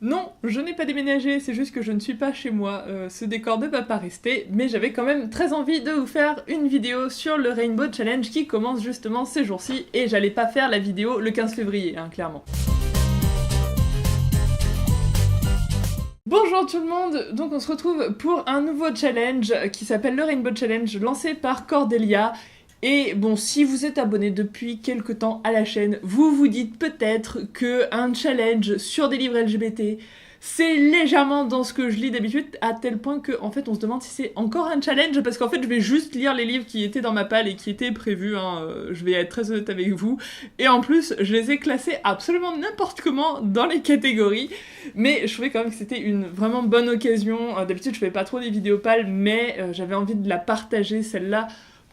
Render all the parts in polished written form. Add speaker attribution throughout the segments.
Speaker 1: Non, je n'ai pas déménagé, c'est juste que je ne suis pas chez moi, ce décor ne va pas rester, mais j'avais quand même très envie de vous faire une vidéo sur le Rainbow Challenge qui commence justement ces jours-ci, et j'allais pas faire la vidéo le 15 février, hein, clairement. Bonjour tout le monde, donc on se retrouve pour un nouveau challenge qui s'appelle le Rainbow Challenge, lancé par Cordelia. Et bon, si vous êtes abonné depuis quelque temps à la chaîne, vous vous dites peut-être que un challenge sur des livres LGBT, c'est légèrement dans ce que je lis d'habitude, à tel point que en fait on se demande si c'est encore un challenge, parce qu'en fait je vais juste lire les livres qui étaient dans ma palle et qui étaient prévus, hein, je vais être très honnête avec vous, et en plus je les ai classés absolument n'importe comment dans les catégories, mais je trouvais quand même que c'était une vraiment bonne occasion. D'habitude je fais pas trop des vidéos pales, mais j'avais envie de la partager celle-là,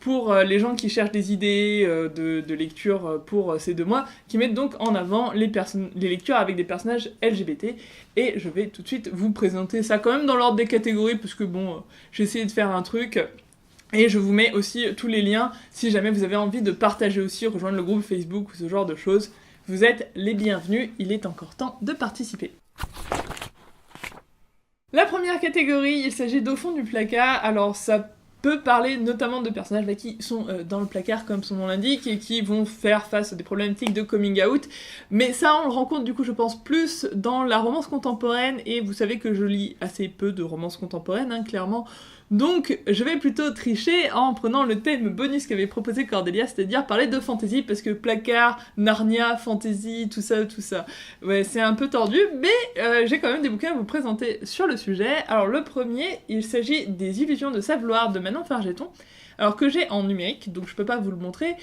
Speaker 1: pour les gens qui cherchent des idées de lecture pour ces 2 mois, qui mettent donc en avant les lectures avec des personnages LGBT. Et je vais tout de suite vous présenter ça quand même dans l'ordre des catégories, parce que bon, j'ai essayé de faire un truc. Et je vous mets aussi tous les liens si jamais vous avez envie de partager aussi, rejoindre le groupe Facebook ou ce genre de choses. Vous êtes les bienvenus, il est encore temps de participer. La première catégorie, il s'agit d'au fond du placard. Alors ça peut parler notamment de personnages qui sont dans le placard comme son nom l'indique et qui vont faire face à des problématiques de coming out, mais ça on le rencontre du coup je pense plus dans la romance contemporaine, et vous savez que je lis assez peu de romances contemporaines, hein, clairement, donc je vais plutôt tricher en prenant le thème bonus qu'avait proposé Cordelia, c'est-à-dire parler de fantasy, parce que placard, Narnia, fantasy, tout ça, ouais, c'est un peu tordu, mais j'ai quand même des bouquins à vous présenter sur le sujet. Alors le premier, il s'agit des Illusions de Saveloir de Manon Fargeton, alors que j'ai en numérique, donc je peux pas vous le montrer.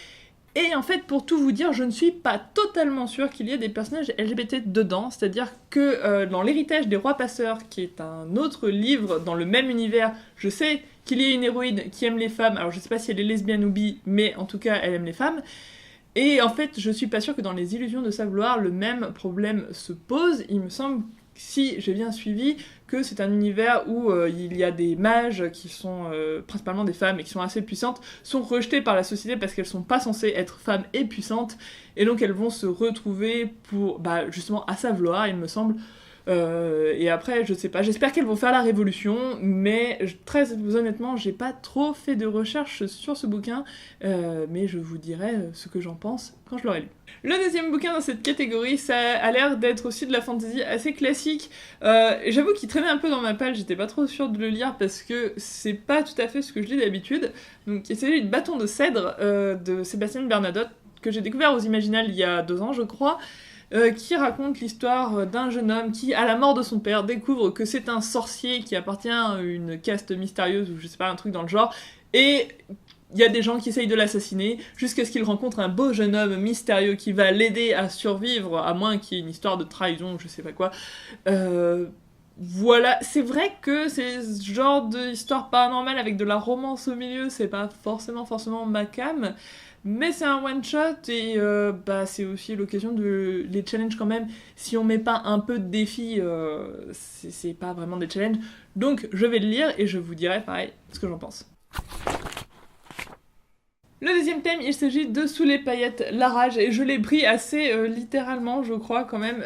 Speaker 1: Et en fait, pour tout vous dire, je ne suis pas totalement sûre qu'il y ait des personnages LGBT dedans, c'est-à-dire que dans L'Héritage des Rois Passeurs, qui est un autre livre dans le même univers, je sais qu'il y a une héroïne qui aime les femmes, alors je sais pas si elle est lesbienne ou bi, mais en tout cas elle aime les femmes. Et en fait, je suis pas sûre que dans Les Illusions de Saveloir, le même problème se pose. Il me semble, si j'ai bien suivi, que c'est un univers où il y a des mages qui sont principalement des femmes et qui sont assez puissantes, sont rejetées par la société parce qu'elles sont pas censées être femmes et puissantes, et donc elles vont se retrouver pour, justement, à Saveloir, il me semble. Et après, je sais pas, j'espère qu'elles vont faire la révolution, mais très honnêtement, j'ai pas trop fait de recherches sur ce bouquin, mais je vous dirai ce que j'en pense quand je l'aurai lu. Le deuxième bouquin dans cette catégorie, ça a l'air d'être aussi de la fantasy assez classique. J'avoue qu'il traînait un peu dans ma palle, j'étais pas trop sûre de le lire parce que c'est pas tout à fait ce que je lis d'habitude. Donc il s'agit de Bâton de cèdre de Sébastien Bernadotte, que j'ai découvert aux Imaginales il y a 2 ans, je crois. Qui raconte l'histoire d'un jeune homme qui, à la mort de son père, découvre que c'est un sorcier qui appartient à une caste mystérieuse, ou je sais pas, un truc dans le genre, et il y a des gens qui essayent de l'assassiner, jusqu'à ce qu'il rencontre un beau jeune homme mystérieux qui va l'aider à survivre, à moins qu'il y ait une histoire de trahison, ou je sais pas quoi. Voilà, c'est vrai que c'est ce genre d'histoire paranormale avec de la romance au milieu, c'est pas forcément ma came, mais c'est un one-shot, et c'est aussi l'occasion de les challenges quand même. Si on met pas un peu de défi, c'est pas vraiment des challenges. Donc je vais le lire et je vous dirai pareil ce que j'en pense. Le deuxième thème, il s'agit de Sous les paillettes, la rage, et je l'ai pris assez littéralement, je crois, quand même.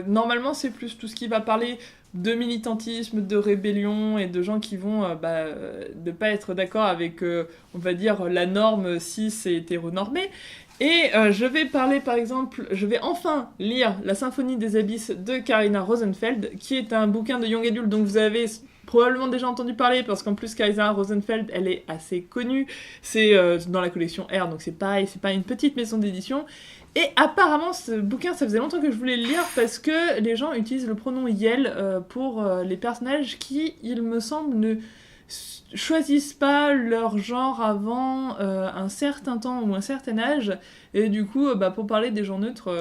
Speaker 1: Normalement, c'est plus tout ce qui va parler de militantisme, de rébellion, et de gens qui vont ne pas être d'accord avec, on va dire, la norme cis et hétéronormée. Et je vais parler, par exemple, je vais enfin lire La Symphonie des Abysses de Carina Rosenfeld, qui est un bouquin de young adult dont vous avez probablement déjà entendu parler, parce qu'en plus Carina Rosenfeld, elle est assez connue, c'est dans la collection R, donc c'est pareil, c'est pas une petite maison d'édition. Et apparemment, ce bouquin, ça faisait longtemps que je voulais le lire, parce que les gens utilisent le pronom Yel pour les personnages qui, il me semble, ne choisissent pas leur genre avant un certain temps ou un certain âge, et du coup, pour parler des gens neutres,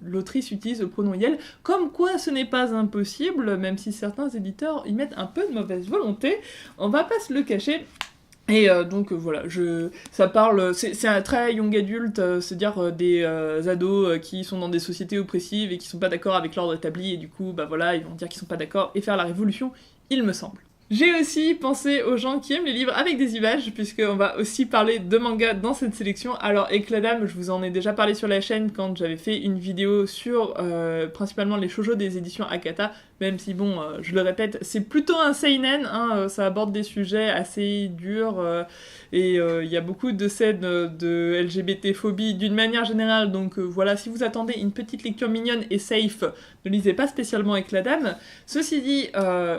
Speaker 1: l'autrice utilise le pronom Yel, comme quoi ce n'est pas impossible, même si certains éditeurs y mettent un peu de mauvaise volonté, on va pas se le cacher. Et donc voilà, ça parle, c'est un très young adulte, c'est-à-dire des ados qui sont dans des sociétés oppressives et qui sont pas d'accord avec l'ordre établi, et du coup, ils vont dire qu'ils sont pas d'accord et faire la révolution, il me semble. J'ai aussi pensé aux gens qui aiment les livres avec des images, puisqu'on va aussi parler de manga dans cette sélection. Alors Ecladam, je vous en ai déjà parlé sur la chaîne quand j'avais fait une vidéo sur principalement les shoujo des éditions Akata, même si bon, je le répète, c'est plutôt un seinen, hein, ça aborde des sujets assez durs, et il y a beaucoup de scènes de LGBT-phobie d'une manière générale, donc voilà, si vous attendez une petite lecture mignonne et safe, ne lisez pas spécialement Ecladam. Ceci dit,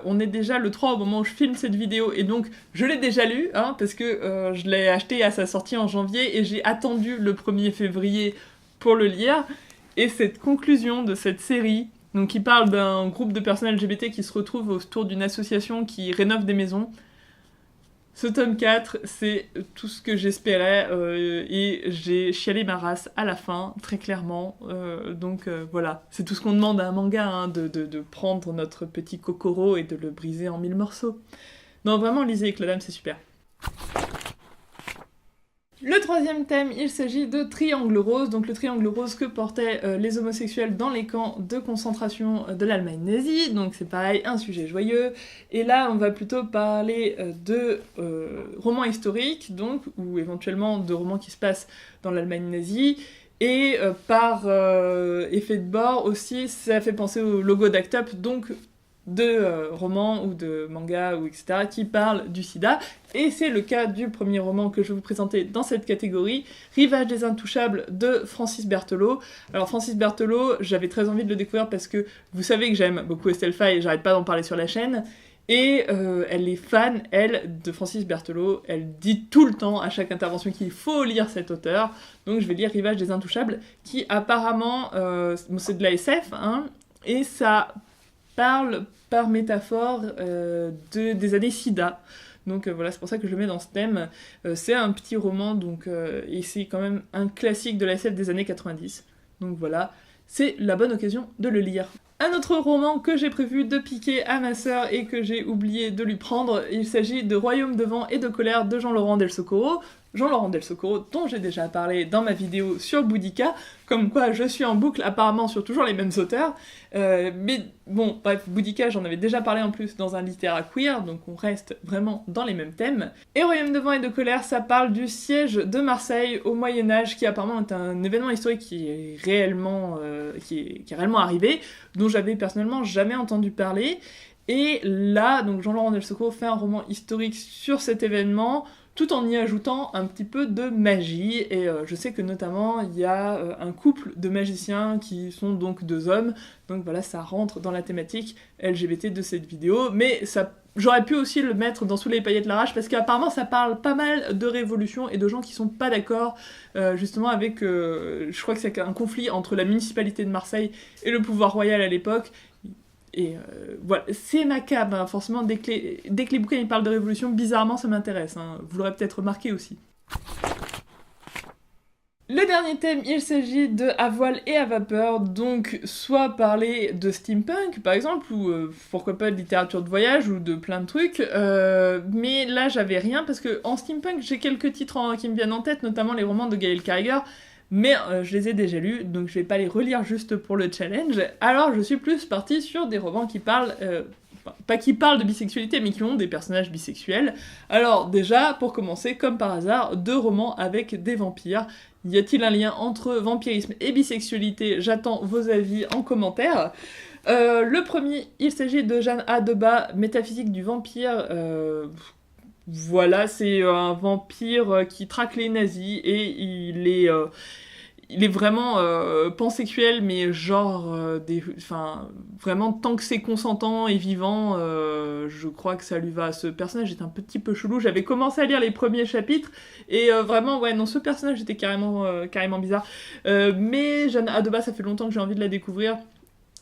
Speaker 1: on est déjà le 3 au moment où je filme cette vidéo, et donc je l'ai déjà lu, hein, parce que je l'ai acheté à sa sortie en janvier, et j'ai attendu le 1er février pour le lire, et cette conclusion de cette série, donc qui parle d'un groupe de personnes LGBT qui se retrouvent autour d'une association qui rénove des maisons. Ce tome 4, c'est tout ce que j'espérais, et j'ai chialé ma race à la fin, très clairement. Donc voilà, c'est tout ce qu'on demande à un manga, hein, de prendre notre petit Kokoro et de le briser en 1000 morceaux. Non, vraiment, lisez Ecladam, c'est super. Le troisième thème, il s'agit de Triangle Rose, donc le triangle rose que portaient les homosexuels dans les camps de concentration de l'Allemagne nazie, donc c'est pareil, un sujet joyeux. Et là, on va plutôt parler de romans historiques, donc, ou éventuellement de romans qui se passent dans l'Allemagne nazie. Et par effet de bord aussi, ça fait penser au logo d'Act Up, donc de romans ou de mangas ou etc. qui parlent du sida. Et c'est le cas du premier roman que je vais vous présenter dans cette catégorie, Rivage des Intouchables de Francis Berthelot. Alors Francis Berthelot, j'avais très envie de le découvrir parce que vous savez que j'aime beaucoup Estelle Faye et j'arrête pas d'en parler sur la chaîne. Et elle est fan, elle, de Francis Berthelot. Elle dit tout le temps, à chaque intervention, qu'il faut lire cet auteur. Donc je vais lire Rivage des Intouchables, qui apparemment, c'est de la SF, hein, et ça parle par métaphore des années SIDA. Donc voilà, c'est pour ça que je le mets dans ce thème. C'est un petit roman, donc, et c'est quand même un classique de la SF des années 90. Donc voilà, c'est la bonne occasion de le lire. Un autre roman que j'ai prévu de piquer à ma sœur et que j'ai oublié de lui prendre, il s'agit de Royaume de vent et de colère de Jean-Laurent Del Socorro. Jean-Laurent Del Socorro, dont j'ai déjà parlé dans ma vidéo sur Boudica, comme quoi je suis en boucle apparemment sur toujours les mêmes auteurs, mais bon, bref, Boudica, j'en avais déjà parlé en plus dans un littéraire queer, donc on reste vraiment dans les mêmes thèmes. Et Royaume de vent et de colère, ça parle du siège de Marseille au Moyen-Âge, qui apparemment est un événement historique qui est réellement arrivé, dont j'avais personnellement jamais entendu parler. Et là, donc Jean-Laurent Del Socorro fait un roman historique sur cet événement, tout en y ajoutant un petit peu de magie, et je sais que notamment il y a un couple de magiciens qui sont donc 2 hommes, donc voilà, ça rentre dans la thématique LGBT de cette vidéo, mais ça, j'aurais pu aussi le mettre dans Sous les paillettes la rage, parce qu'apparemment ça parle pas mal de révolution et de gens qui sont pas d'accord, justement avec, je crois que c'est un conflit entre la municipalité de Marseille et le pouvoir royal à l'époque. Et voilà, c'est ma came, hein. Forcément, dès que les bouquins ils parlent de révolution, bizarrement ça m'intéresse, hein. Vous l'aurez peut-être remarqué aussi. Le dernier thème, il s'agit de À voile et à vapeur, donc soit parler de steampunk par exemple, ou pourquoi pas de littérature de voyage, ou de plein de trucs, mais là j'avais rien, parce que en steampunk j'ai quelques titres qui me viennent en tête, notamment les romans de Gaël Carriger, mais je les ai déjà lus, donc je vais pas les relire juste pour le challenge. Alors je suis plus partie sur des romans qui parlent, pas qui parlent de bisexualité, mais qui ont des personnages bisexuels. Alors déjà, pour commencer, comme par hasard, 2 romans avec des vampires. Y a-t-il un lien entre vampirisme et bisexualité? J'attends vos avis en commentaire. Le premier, il s'agit de Jeanne A. Debat, Métaphysique du vampire. Voilà, c'est un vampire qui traque les nazis, et il est vraiment pansexuel, mais genre, vraiment, tant que c'est consentant et vivant, je crois que ça lui va. Ce personnage est un petit peu chelou. J'avais commencé à lire les premiers chapitres, et vraiment, ouais, non, ce personnage était carrément bizarre. Mais Jeanne Adeba, ça fait longtemps que j'ai envie de la découvrir.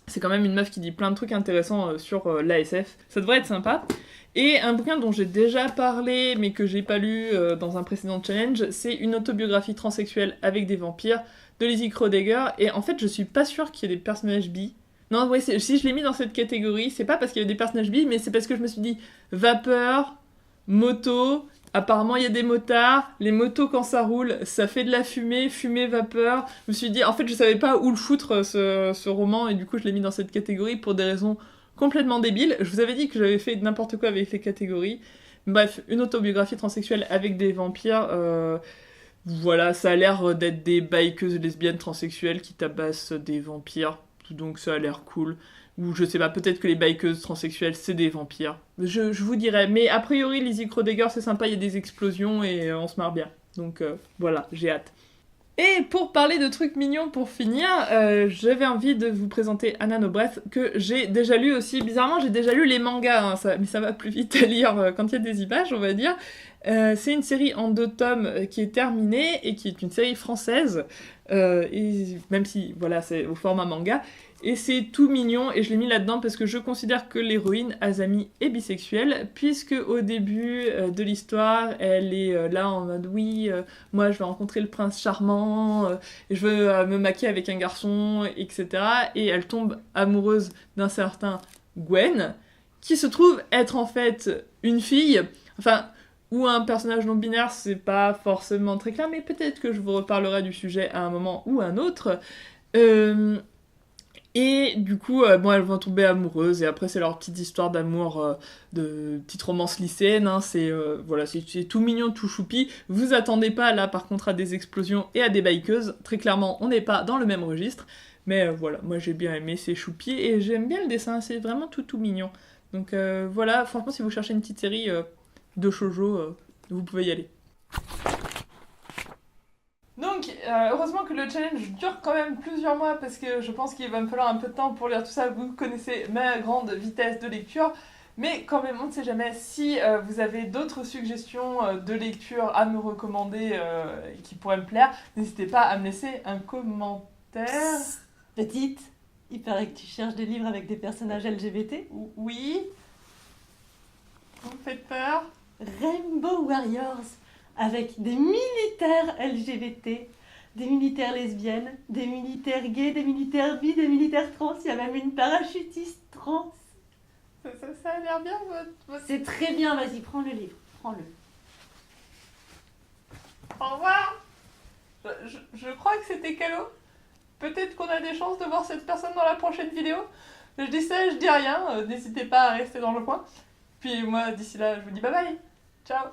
Speaker 1: C'est quand même une meuf qui dit plein de trucs intéressants sur l'ASF. Ça devrait être sympa. Et un bouquin dont j'ai déjà parlé, mais que j'ai pas lu dans un précédent challenge, c'est une autobiographie transsexuelle avec des vampires de Lizzie Krodegger. Et en fait, je suis pas sûre qu'il y ait des personnages bi. Non, ouais, si je l'ai mis dans cette catégorie, c'est pas parce qu'il y a des personnages bi, mais c'est parce que je me suis dit vapeur, moto. Apparemment, il y a des motards. Les motos, quand ça roule, ça fait de la fumée, vapeur. Je me suis dit, en fait, je savais pas où le foutre, ce roman, et du coup, je l'ai mis dans cette catégorie pour des raisons complètement débile. Je vous avais dit que j'avais fait n'importe quoi avec les catégories. Bref, une autobiographie transsexuelle avec des vampires, voilà, ça a l'air d'être des bikeuses lesbiennes transsexuelles qui tabassent des vampires, donc ça a l'air cool. Ou je sais pas, peut-être que les bikeuses transsexuelles c'est des vampires. Je vous dirai, mais a priori Lizzie Krodegger c'est sympa, il y a des explosions et on se marre bien. Donc voilà, j'ai hâte. Et pour parler de trucs mignons pour finir, j'avais envie de vous présenter Anna No Breath, que j'ai déjà lu aussi. Bizarrement, j'ai déjà lu les mangas, hein, mais ça va plus vite à lire quand il y a des images, on va dire. C'est une série en 2 tomes qui est terminée et qui est une série française, et même si voilà, c'est au format manga. Et c'est tout mignon, et je l'ai mis là-dedans parce que je considère que l'héroïne, Azami, est bisexuelle, puisque au début de l'histoire, elle est là en mode oui, moi je vais rencontrer le prince charmant, et je veux me maquiller avec un garçon, etc. Et elle tombe amoureuse d'un certain Gwen, qui se trouve être en fait une fille, enfin, ou un personnage non binaire, c'est pas forcément très clair, mais peut-être que je vous reparlerai du sujet à un moment ou à un autre. Et du coup, bon, elles vont tomber amoureuses, et après c'est leur petite histoire d'amour, de petite romance lycéenne, hein, voilà, c'est tout mignon, tout choupi. Vous attendez pas là par contre à des explosions et à des bikeuses, très clairement on n'est pas dans le même registre, mais voilà, moi j'ai bien aimé, c'est choupi, et j'aime bien le dessin, c'est vraiment tout mignon. Donc voilà, franchement si vous cherchez une petite série de shoujo, vous pouvez y aller. Donc, heureusement que le challenge dure quand même plusieurs mois parce que je pense qu'il va me falloir un peu de temps pour lire tout ça. Vous connaissez ma grande vitesse de lecture, mais quand même, on ne sait jamais. Si vous avez d'autres suggestions de lecture à me recommander qui pourraient me plaire, n'hésitez pas à me laisser un commentaire.
Speaker 2: Petite, il paraît que tu cherches des livres avec des personnages LGBT.
Speaker 1: Oui. Vous me faites peur.
Speaker 2: Rainbow Warriors, avec des militaires LGBT, des militaires lesbiennes, des militaires gays, des militaires bi, des militaires trans, il y a même une parachutiste trans.
Speaker 1: Ça a l'air bien, votre...
Speaker 2: C'est très bien, vas-y, prends le livre, prends-le.
Speaker 1: Au revoir. Je crois que c'était Calo. Peut-être qu'on a des chances de voir cette personne dans la prochaine vidéo. Je dis ça, je dis rien, n'hésitez pas à rester dans le coin. Puis moi, d'ici là, je vous dis bye bye. Ciao.